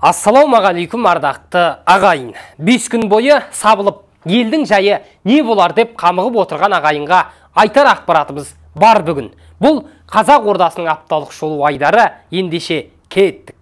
Ассалаумағалейкум ардақты ағайын. 5 күн бойы сабылып, елдің жайы не болар деп қамығып отырған ағайынға айтар ақпаратымыз бар бүгін. Бұл Қазақ Ордасының апталық шолу айдары, ендеше кеттік.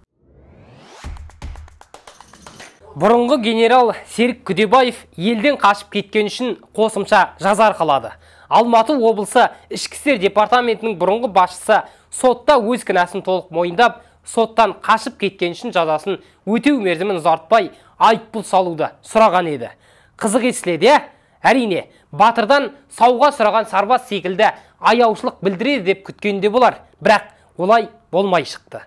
Бұрынғы генерал Серік Күдебаев елден қашып кеткен үшін қосымша жаза арқалады. Алматы облысы Ішкі істер департаментінің бұрынғы басшысы сотта өз кінәсін толық мойындап, соттан қашып кеткен үшін жазасын өтеу мерзімін ұзартпай айыппұл салуды сұраған еді. Қызық естіледі, әрине, батырдан сауға сұраған сарбаз секілді аяушылық білдіреді деп күткенде болар, бірақ олай болмай шықты.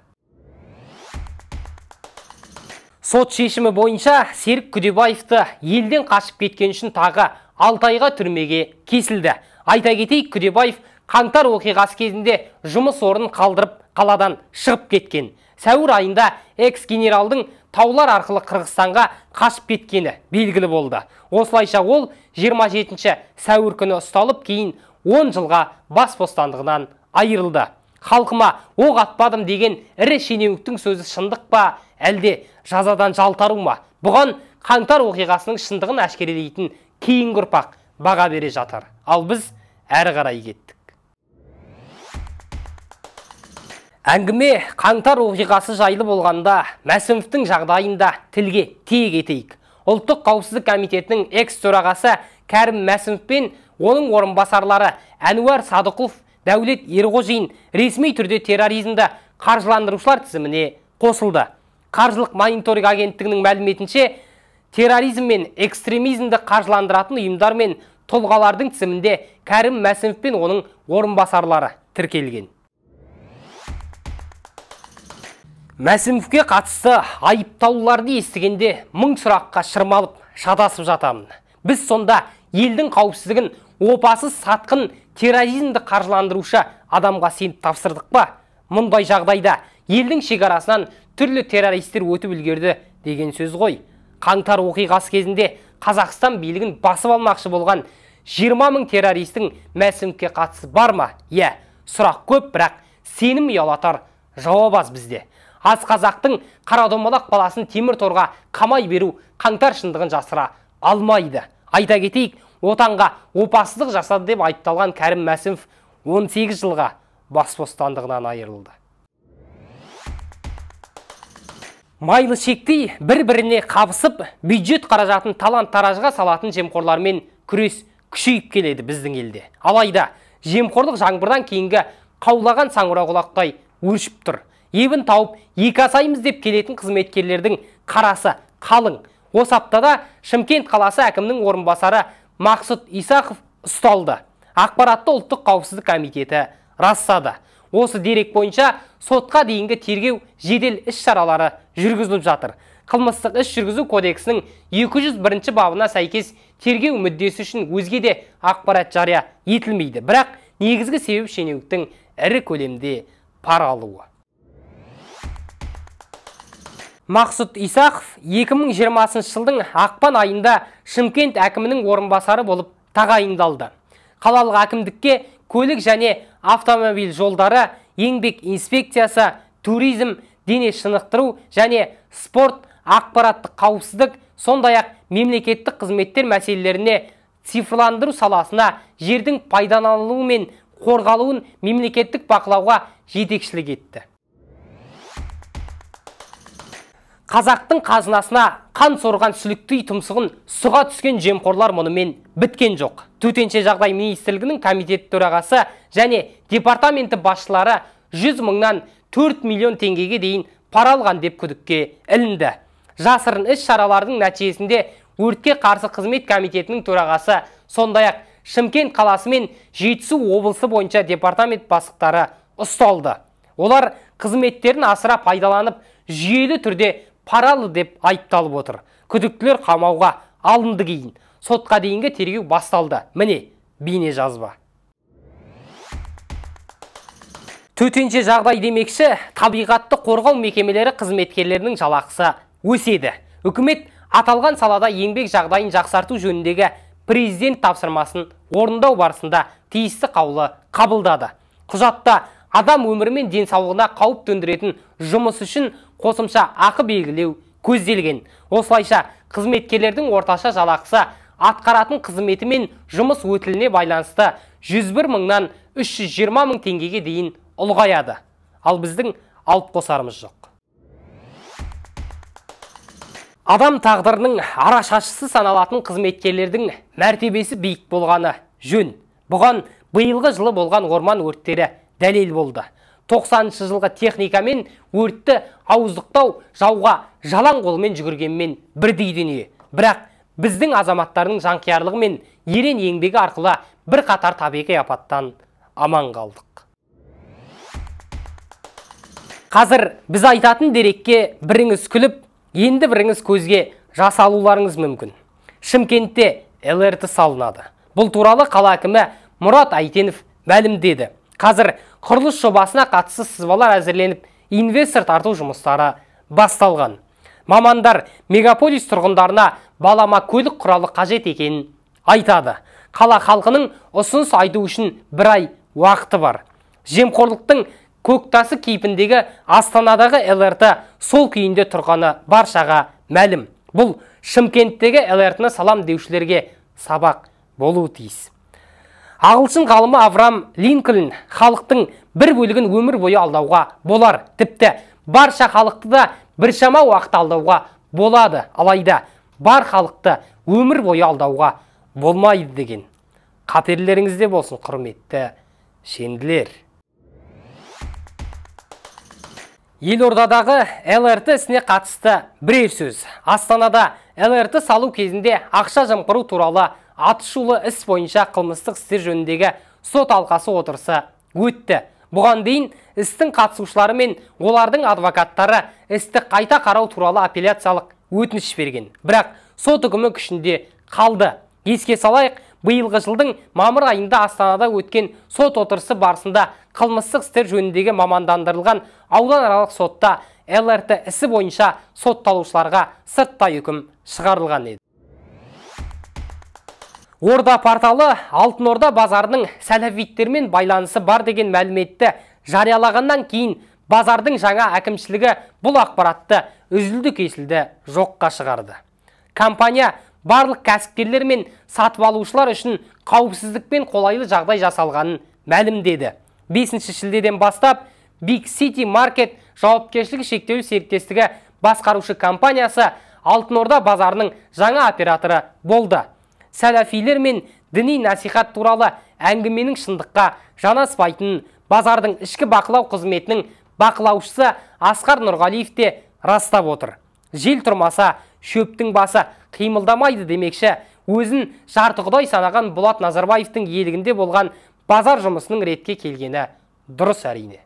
Сот шешімі бойынша Серік Күдебаевты елден қашып кеткен үшін тағы 6 айға түрмеге кесілді. Айта кетейік, Күдебаев қаңтар оқиғасы кезінде жұмыс орнын қалдырып, қаладан шығып кеткен. Сәуір айында экс-генералдың таулар арқылы Қырғызстанға қашып кеткені белгілі болды. Осылайша ол 27 сәуір күні ұсталып, кейін 10 жылға бас бостандығынан айырылды. Халқыма оқ атпадым деген ірі шенеуніктің сөзі шындық па, әлде жазадан жалтару ма? Бұған қаңтар оқиғасының шындығын әшкерелейтін кейінгі ұрпақ баға бере жатыр. Ал біз әрі қарай кеттік. Әңгіме қаңтар оқиғасы жайлы болғанда Мәсімовтің жағдайында тілге тиек етейік. Ұлттық қауіпсіздік комитетінің экс-төрағасы Кәрім Мәсімов пен оның орынбасарлары Әнуар Садықов, Дәулет Ерғожин ресми түрде терроризмді қаржыландырушылар тізіміне қосылды. Қаржылық мониторинг агенттігінің мәліметінше, терроризм мен экстремизмді қаржыландыратын ұйымдар мен тұлғалардың тізімінде Кәрім Мәсімов пен оның орынбасарлары тіркелген. Мәсімовке қатысты айыптауларды естігенде мың сұраққа шырмалып шатасып жатамын. Біз сонда елдің қауіпсіздігін опасыз сатқын терроризмді қаржыландырушы адамға сеніп тапсырдық па? Мұндай жағдайда елдің шекарасынан түрлі террористер өтіп үлгерді деген сөз ғой. Қаңтар оқиғасы кезінде Қазақстан билігін басып алмақшы болған 20 мың террористің Мәсімовке қатысы бар ма? Сұрақ көп, бірақ сенім ұялатар жауап аз бізде. Аз қазақтың Қарадомалақ баласын темір торға қамай беру қаңтар шындығын жасыра алмайды. Айта кетейік, отанға опасыздық жасады деп айыпталған Кәрім Мәсімов 18 жылға бас бостандығынан айырылды. Майлы шектей бір-біріне қабысып, бюджет қаражатын талан-таражға салатын жемқорлармен күрес күшейіп келеді біздің елде. Алайда жемқорлық жаңбырдан кейінгі қаулаған саңырауқұлақтай өршіп тұр. Ебін тауып, екі асаймыз деп келетін қызметкерлердің қарасы қалың. Осы аптада Шымкент қаласы әкімінің орынбасары Мақсұт Исақов ұсталды. Ақпаратты ұлттық қауіпсіздік комитеті растады. Осы дерек бойынша сотқа дейінгі тергеу жедел іс-шаралары жүргізіліп жатыр. Қылмыстық іс жүргізу кодексінің 201 бабына сәйкес тергеу мүддесі үшін өзге де ақпарат жария етілмейді. Бірақ негізгі себеп шенеуніктің ірі көлемде пара алуы. Мақсұт Исақов 2020 жылдың ақпан айында Шымкент әкімінің орынбасары болып тағайындалды. Қалалық әкімдікке көлік және автомобиль жолдары, еңбек инспекциясы, туризм, дене шынықтыру және спорт, ақпараттық қауіпсіздік, сондай-ақ мемлекеттік қызметтер мәселелеріне, цифрландыру саласына, жердің пайдаланылуы мен қорғалуын мемлекеттік бақылауға жетекшілік етті. Қазақтың қазынасына қан сорған сүліктей тұмсығын суға түскен жемқорлар мұнымен біткен жоқ. Төтенше жағдай министрлігінің комитет төрағасы және департаменті басшылары 100 мыңнан 4 миллион теңгеге дейін пара алған деп күдікке ілінді. Жасырын іс-шаралардың нәтижесінде өртке қарсы қызмет комитетінің төрағасы, сондай-ақ Шымкент қаласы мен Жетісу облысы бойынша департамент бастықтары ұсталды. Олар қызметтерін асыра пайдаланып, жүйелі түрде паралы деп айыпталып отыр. Күдіктілер қамауға алынды, кейін сотқа дейінгі тергеу басталды. Міне, бейне жазба. Төтенше жағдай демекші, табиғатты қорғау мекемелері қызметкерлерінің жалақысы өседі. Үкімет аталған салада еңбек жағдайын жақсарту жөніндегі президент тапсырмасын орындау барысында тиісті қаулы қабылдады. Құжатта адам өмірі мен денсаулығына қауіп төндіретін жұмыс үшін қосымша ақы белгілеу көзделген. Осылайша қызметкерлердің орташа жалақысы атқаратын қызметі мен жұмыс өтіліне байланысты 101 мыңнан 320 мың теңгеге дейін ұлғаяды. Ал біздің алып қосарымыз жоқ. Адам тағдырының арашашысы саналатын қызметкерлердің мәртебесі биік болғаны жөн. Бұған биылғы жылы болған орман өрттері дәлел болды. 90-шы жылғы техникамен өртті ауыздықтау жауға жалаң қолмен жүгіргенмен бірдей дүние. Бірақ біздің азаматтардың жанқиярлығы мен ерен еңбегі арқылы бір қатар табиғи апаттан аман қалдық. Қазір біз айтатын дерекке біріңіз күліп, енді біріңіз көзге жас алуларыңыз мүмкін. Шымкентте ЛРТ салынады. Бұл туралы қала әкімі Мұрат Әйтенов мәлімдеді. Қазір құрылыс жобасына қатысты сызбалар әзірленіп, инвестор тарту жұмыстары басталған. Мамандар мегаполис тұрғындарына балама көлік құралы қажет екенін айтады. Қала халқының ұсыныс айту үшін бір ай уақыты бар. Жемқорлықтың көктасы кейпіндегі Астанадағы ЛРТ сол күйінде тұрғаны баршаға мәлім. Бұл Шымкенттегі ЛРТ-ны салам деушілерге сабақ болуы тиіс. Ағылшын ғалымы Авраам Линкольн халықтың бір бөлігін өмір бойы алдауға болар. Тіпті барша халықты да біршама уақыт алдауға болады. Алайда бар халықты өмір бойы алдауға болмайды деген. Қаперлеріңізде болсын, құрметті шенділер. Елордадағы ЛРТ ісіне қатысты бірер сөз. Астанада ЛРТ салу кезінде ақша жымқыру туралы атышулы іс бойынша қылмыстық істер жөніндегі сот алқасы отырысы өтті. Бұған дейін істің қатысушылары мен олардың адвокаттары істі қайта қарау туралы апелляциялық өтініш берген. Бірақ сот үкімі күшінде қалды. Еске салайық, биылғы жылдың мамыр айында Астанада өткен сот отырысы барысында қылмыстық істер жөніндегі мамандандырылған ауданаралық сотта ЛРТ ісі бойынша сотталушыларға сырттай үкім шығарылған еді. Орда порталы Алтын Орда базарының сәләфиттермен байланысы бар деген мәліметті жариялағаннан кейін базардың жаңа әкімшілігі бұл ақпаратты үзілді-кесілді жоққа шығарды. Компания барлық кәсіпкерлер мен сатып алушылар үшін қауіпсіздік пен қолайлы жағдай жасалғанын мәлімдеді. 5 шілдеден бастап Big City Market жауапкершілігі шектеулі серіктестігі басқарушы компаниясы Алтын Орда базарының жаңа операторы болды. Сәләфилер мен діни насихат туралы әңгіменің шындыққа жанаспайтынын базардың ішкі бақылау қызметінің бақылаушысы Асқар Нұрғалиев те растап отыр. Жел тұрмаса, шөптің басы қимылдамайды демекші, өзін жарты құдай санаған Болат Назарбаевтың иелігінде болған базар жұмысының ретке келгені дұрыс әрине.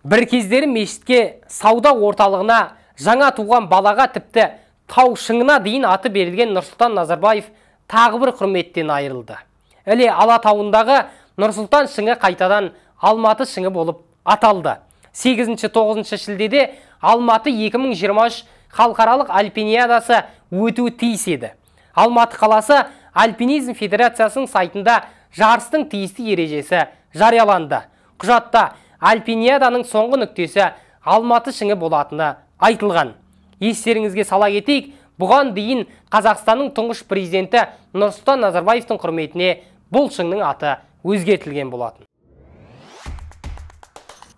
Бір кездері мешітке, сауда орталығына, жаңа туған балаға, тіпті тау шыңына дейін аты берілген Нұрсұлтан Назарбаев тағы бір құрметтен айырылды. Іле Алатауындағы Нұрсұлтан шыңы қайтадан Алматы шыңы болып аталды. 8-9 шілдеде Алматы 2023 халықаралық альпиниадасы өтуі тиіс еді. Алматы қаласы Альпинизм Федерациясының сайтында жарыстың тиісті ережесі жарияланды. Құжатта альпиниаданың соңғы нүктесі Алматы шыңы болатыны айтылған. Естеріңізге сала кетейік, бұған дейін Қазақстанның тұңғыш президенті Нұрсұлтан Назарбаевтың құрметіне бұл шыңның аты өзгертілген болатын.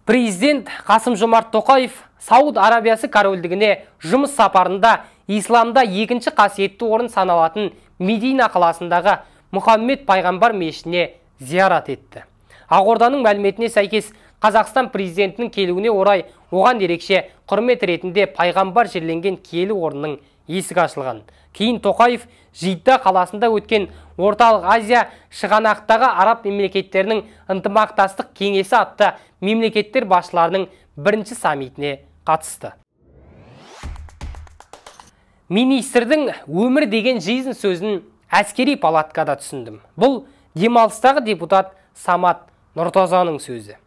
Президент Қасым-Жомарт Тоқаев Сауд Арабиясы корольдігіне жұмыс сапарында исламда екінші қасиетті орын саналатын Медина қаласындағы Мұхаммед пайғамбар мешітіне зиярат етті. Ақорданың мәліметіне сәйкес, Қазақстан президентінің келуіне орай оған ерекше құрмет ретінде пайғамбар жерленген киелі орынның есігі ашылған. Кейін Тоқаев Жидда қаласында өткен Орталық Азия шығанақтағы араб мемлекеттерінің ынтымақтастық кеңесі атты мемлекеттер басшыларының бірінші саммитіне қатысты. Министрдің өмір деген жизнь сөзін әскери палаткада түсіндім. Бұл демалыстағы депутат Самат Нұртазаның сөзі.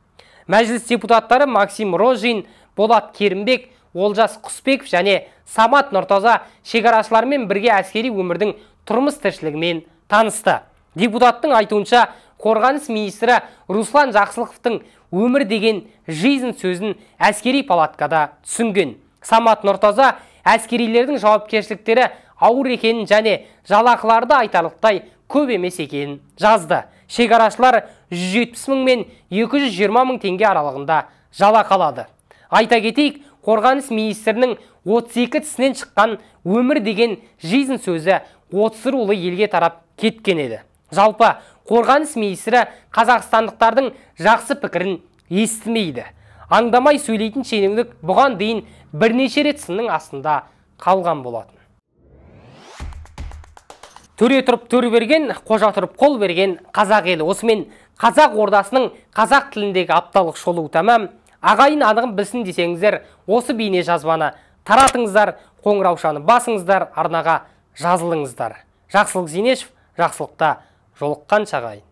Мәжіліс депутаттары Максим Рожин, Болат Керімбек, Олжас Құсбеков және Самат Нұртаза шекарашылармен бірге әскери өмірдің тұрмыс тіршілігімен танысты. Депутаттың айтуынша, қорғаныс министрі Руслан Жақсылықовтың өмір деген жизнь сөзін әскери палаткада түсінген. Самат Нұртаза әскерилердің жауапкершіліктері ауыр екенін және жалақыларды айтарлықтай көп емес екенін жазды. Шекарашылар 170 мың мен 220 мың теңге аралығында жалақы алады. Айта кетейік, қорғаныс министрінің 32 тісінен шыққан өмір деген жизнь сөзі 30 рулы елге тарап кеткен еді. Жалпы, қорғаныс министрі қазақстандықтардың жақсы пікірін естімейді. Аңдамай сөйлейтін шенеунік бұған дейін бірнеше рет сынның астында қалған болатын. Төре тұрып төр берген, қожа тұрып қол берген қазақ елі. Осымен қазақ ордасының қазақ тіліндегі апталық шолуы тәмам. Ағайын анығын білсін десеңіздер, осы бейне жазбаны таратыңыздар, қоңыраушаны басыңыздар, арнаға жазылыңыздар. Жақсылық Зейнешев, жақсылықта жолыққан шағайын.